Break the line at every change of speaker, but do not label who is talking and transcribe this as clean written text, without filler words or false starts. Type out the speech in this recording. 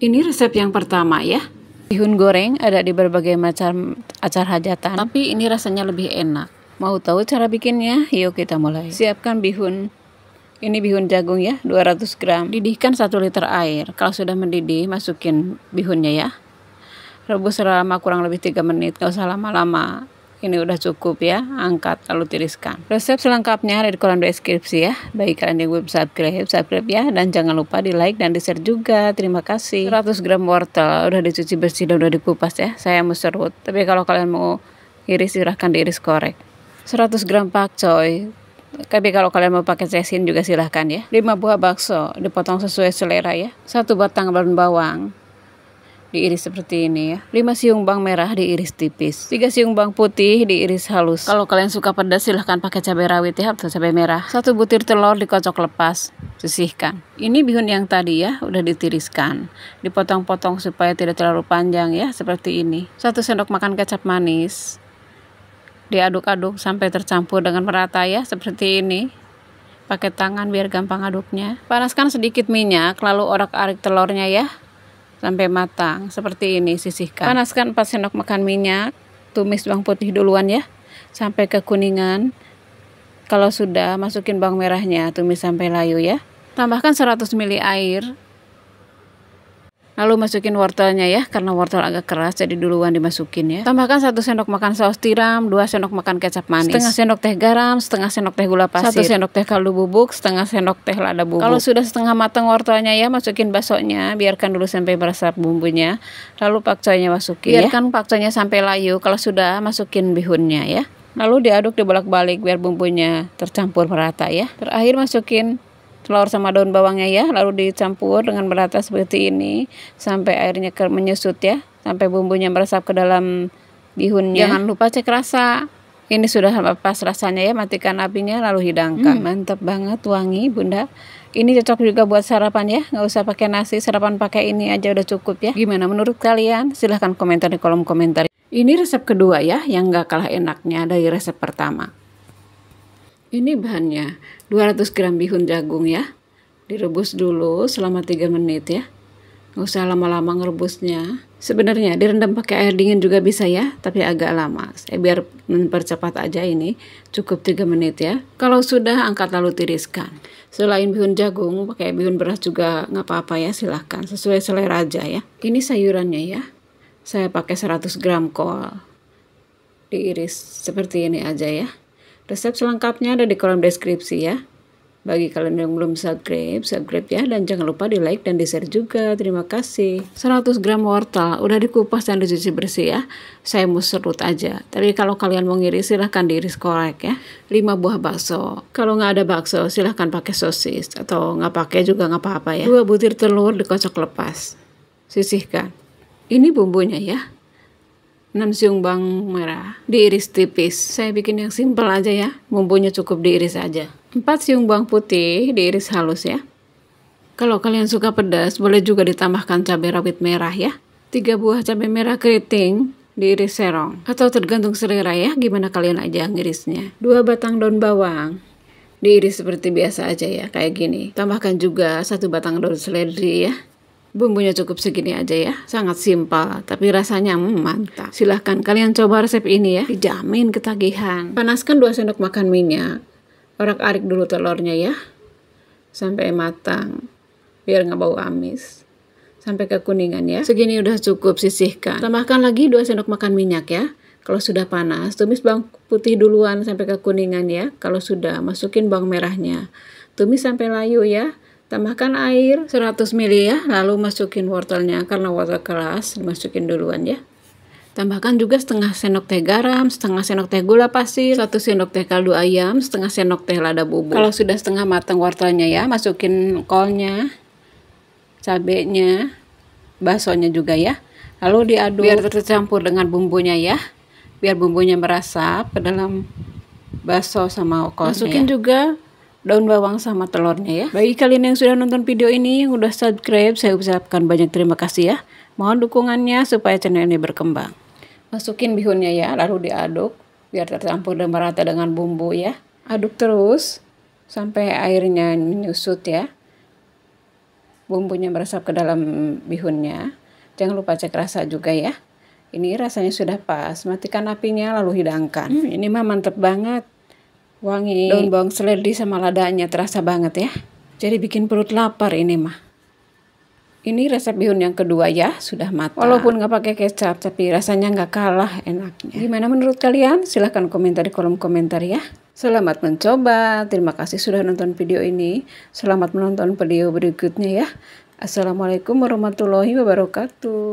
Ini resep yang pertama ya. Bihun goreng ada di berbagai macam acara hajatan, tapi ini rasanya lebih enak. Mau tahu cara bikinnya? Yuk kita mulai. Siapkan bihun. Ini bihun jagung ya, 200 gram. Didihkan 1 liter air. Kalau sudah mendidih, masukin bihunnya ya. Rebus selama kurang lebih 3 menit, gak usah lama-lama. Ini udah cukup ya, angkat lalu tiriskan. Resep selengkapnya ada di kolom deskripsi ya. Bagi kalian yang belum subscribe ya. Dan jangan lupa di like dan di share juga. Terima kasih. 100 gram wortel, udah dicuci bersih dan udah dikupas ya. Saya mau serut, tapi kalau kalian mau iris silahkan diiris korek. 100 gram pakcoy, tapi kalau kalian mau pakai sesin juga silahkan ya. 5 buah bakso, dipotong sesuai selera ya. 1 batang daun bawang, diiris seperti ini ya. 5 siung bawang merah diiris tipis. 3 siung bawang putih diiris halus. Kalau kalian suka pedas silahkan pakai cabai rawit ya atau cabai merah. 1 butir telur dikocok lepas, sisihkan. Ini bihun yang tadi ya, udah ditiriskan. Dipotong-potong supaya tidak terlalu panjang ya, seperti ini. 1 sendok makan kecap manis. Diaduk-aduk sampai tercampur dengan merata ya, seperti ini. Pakai tangan biar gampang aduknya. Panaskan sedikit minyak, lalu orak-arik telurnya ya sampai matang, seperti ini, sisihkan. Panaskan 4 sendok makan minyak, tumis bawang putih duluan ya, sampai kekuningan. Kalau sudah, masukin bawang merahnya, tumis sampai layu ya. Tambahkan 100 ml air. Lalu masukin wortelnya ya, karena wortel agak keras jadi duluan dimasukin ya. Tambahkan 1 sendok makan saus tiram, 2 sendok makan kecap manis, setengah sendok teh garam, setengah sendok teh gula pasir, 1 sendok teh kaldu bubuk, setengah sendok teh lada bubuk. Kalau sudah setengah matang wortelnya ya, masukin baksonya, biarkan dulu sampai meresap bumbunya. Lalu pakcoynya masukin. Biarkan pakcoynya sampai layu. Kalau sudah, masukin bihunnya ya. Lalu diaduk dibolak-balik biar bumbunya tercampur merata ya. Terakhir masukin telur sama daun bawangnya ya, lalu dicampur dengan merata seperti ini sampai airnya menyusut ya, sampai bumbunya meresap ke dalam bihunnya. Jangan lupa cek rasa. Ini sudah pas rasanya ya, matikan apinya lalu hidangkan. Mantap banget, wangi bunda. Ini cocok juga buat sarapan ya, nggak usah pakai nasi, sarapan pakai ini aja udah cukup ya. Gimana menurut kalian? Silahkan komentar di kolom komentar. Ini resep kedua ya, yang nggak kalah enaknya dari resep pertama. Ini bahannya 200 gram bihun jagung ya. Direbus dulu selama 3 menit ya. Nggak usah lama-lama ngerebusnya. Sebenarnya direndam pakai air dingin juga bisa ya, tapi agak lama. Biar mempercepat aja ini, cukup 3 menit ya. Kalau sudah, angkat lalu tiriskan. Selain bihun jagung, pakai bihun beras juga nggak apa-apa ya, silahkan. Sesuai selera aja ya. Ini sayurannya ya. Saya pakai 100 gram kol. Diiris seperti ini aja ya. Resep selengkapnya ada di kolom deskripsi ya. Bagi kalian yang belum subscribe ya. Dan jangan lupa di like dan di share juga. Terima kasih. 100 gram wortel udah dikupas dan dicuci bersih ya. Saya mau serut aja. Tapi kalau kalian mau ngiris silahkan diiris korek ya. 5 buah bakso. Kalau nggak ada bakso silahkan pakai sosis. Atau nggak pakai juga nggak apa-apa ya. 2 butir telur dikocok lepas. Sisihkan. Ini bumbunya ya. 6 siung bawang merah diiris tipis. Saya bikin yang simpel aja ya, bumbunya cukup diiris aja. 4 siung bawang putih diiris halus ya. Kalau kalian suka pedas boleh juga ditambahkan cabai rawit merah ya. 3 buah cabai merah keriting diiris serong, atau tergantung selera ya, gimana kalian aja ngirisnya. 2 batang daun bawang diiris seperti biasa aja ya, kayak gini. Tambahkan juga 1 batang daun seledri ya. Bumbunya cukup segini aja ya, sangat simpel tapi rasanya mantap. Silahkan kalian coba resep ini ya, dijamin ketagihan. Panaskan 2 sendok makan minyak, orak-arik dulu telurnya ya sampai matang biar nggak bau amis, sampai kekuningan ya. Segini udah cukup, sisihkan. Tambahkan lagi 2 sendok makan minyak ya. Kalau sudah panas, tumis bawang putih duluan sampai kekuningan ya. Kalau sudah, masukin bawang merahnya, tumis sampai layu ya. Tambahkan air 100 ml ya, lalu masukin wortelnya, karena wortel keras dimasukin duluan ya. Tambahkan juga setengah sendok teh garam, setengah sendok teh gula pasir, 1 sendok teh kaldu ayam, setengah sendok teh lada bubuk. Kalau sudah setengah matang wortelnya ya, masukin kolnya, cabenya, baksonya juga ya. Lalu diaduk biar tercampur dengan bumbunya ya, biar bumbunya meresap ke dalam bakso sama kolnya. Masukin juga daun bawang sama telurnya ya. Bagi kalian yang sudah nonton video ini, yang udah subscribe, saya ucapkan banyak terima kasih ya. Mohon dukungannya supaya channel ini berkembang. Masukin bihunnya ya, lalu diaduk biar tercampur dan merata dengan bumbu ya. Aduk terus sampai airnya menyusut ya. bumbunya meresap ke dalam bihunnya. Jangan lupa cek rasa juga ya. Ini rasanya sudah pas. Matikan apinya lalu hidangkan. Ini mah mantep banget. Wangi daun bawang seledri sama ladanya terasa banget ya. Jadi bikin perut lapar ini mah. Ini resep bihun yang kedua ya, sudah matang. Walaupun nggak pakai kecap, tapi rasanya nggak kalah enaknya. Gimana menurut kalian? Silahkan komentar di kolom komentar ya. Selamat mencoba. Terima kasih sudah nonton video ini. Selamat menonton video berikutnya ya. Assalamualaikum warahmatullahi wabarakatuh.